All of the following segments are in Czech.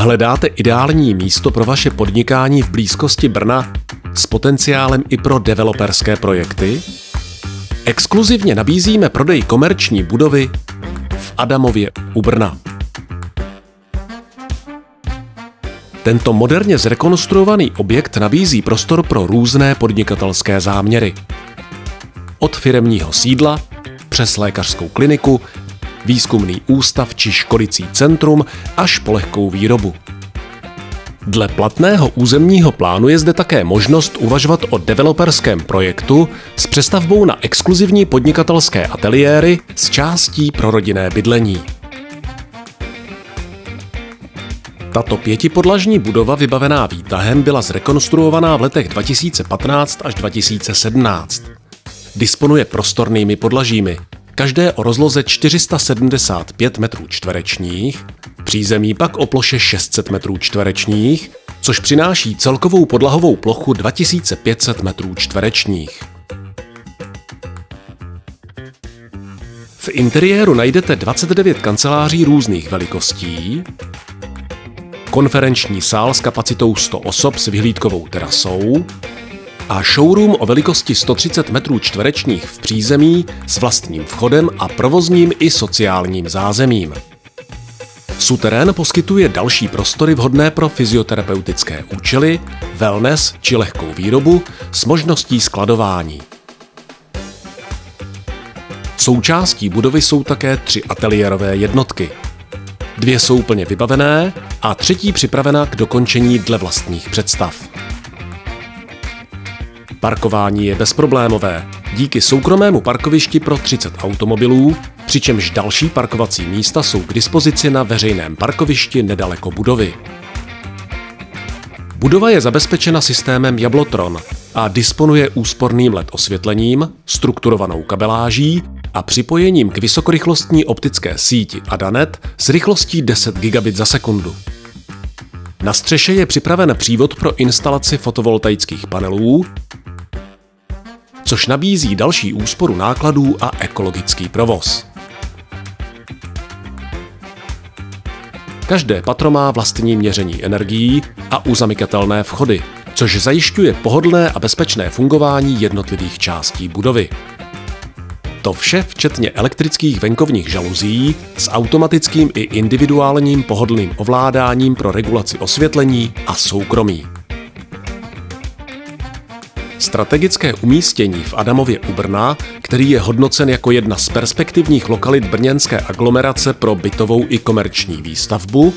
Hledáte ideální místo pro vaše podnikání v blízkosti Brna s potenciálem i pro developerské projekty? Exkluzivně nabízíme prodej komerční budovy v Adamově u Brna. Tento moderně zrekonstruovaný objekt nabízí prostor pro různé podnikatelské záměry. Od firemního sídla přes lékařskou kliniku, výzkumný ústav či školicí centrum až po lehkou výrobu. Dle platného územního plánu je zde také možnost uvažovat o developerském projektu s přestavbou na exkluzivní podnikatelské ateliéry s částí pro rodinné bydlení. Tato pětipodlažní budova vybavená výtahem byla zrekonstruovaná v letech 2015 až 2017. Disponuje prostornými podlažími, každé o rozloze 475 m², přízemí pak o ploše 600 m², což přináší celkovou podlahovou plochu 2500 m². V interiéru najdete 29 kanceláří různých velikostí, konferenční sál s kapacitou 100 osob s vyhlídkovou terasou a showroom o velikosti 130 m² v přízemí s vlastním vchodem a provozním i sociálním zázemím. Suterén poskytuje další prostory vhodné pro fyzioterapeutické účely, wellness či lehkou výrobu s možností skladování. Součástí budovy jsou také 3 ateliérové jednotky. 2 jsou plně vybavené a 3. připravená k dokončení dle vlastních představ. Parkování je bezproblémové díky soukromému parkovišti pro 30 automobilů, přičemž další parkovací místa jsou k dispozici na veřejném parkovišti nedaleko budovy. Budova je zabezpečena systémem Jablotron a disponuje úsporným LED osvětlením, strukturovanou kabeláží a připojením k vysokorychlostní optické síti Adanet s rychlostí 10 gigabit za sekundu. Na střeše je připraven přívod pro instalaci fotovoltaických panelů, což nabízí další úsporu nákladů a ekologický provoz. Každé patro má vlastní měření energií a uzamykatelné vchody, což zajišťuje pohodlné a bezpečné fungování jednotlivých částí budovy. To vše včetně elektrických venkovních žaluzí s automatickým i individuálním pohodlným ovládáním pro regulaci osvětlení a soukromí. Strategické umístění v Adamově u Brna, který je hodnocen jako jedna z perspektivních lokalit brněnské aglomerace pro bytovou i komerční výstavbu,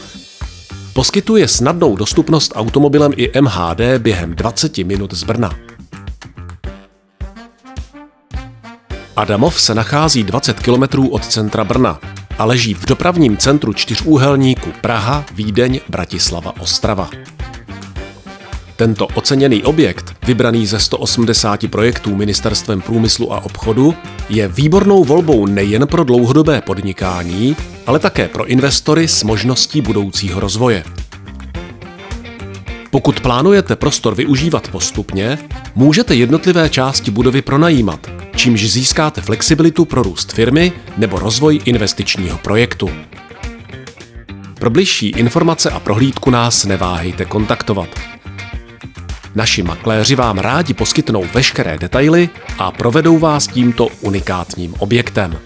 poskytuje snadnou dostupnost automobilem i MHD během 20 minut z Brna. Adamov se nachází 20 km od centra Brna a leží v dopravním centru čtyřúhelníku Praha, Vídeň, Bratislava, Ostrava. Tento oceněný objekt, vybraný ze 180 projektů Ministerstvem průmyslu a obchodu, je výbornou volbou nejen pro dlouhodobé podnikání, ale také pro investory s možností budoucího rozvoje. Pokud plánujete prostor využívat postupně, můžete jednotlivé části budovy pronajímat, čímž získáte flexibilitu pro růst firmy nebo rozvoj investičního projektu. Pro bližší informace a prohlídku nás neváhejte kontaktovat. Naši makléři vám rádi poskytnou veškeré detaily a provedou vás tímto unikátním objektem.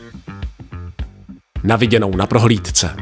Na viděnou na prohlídce.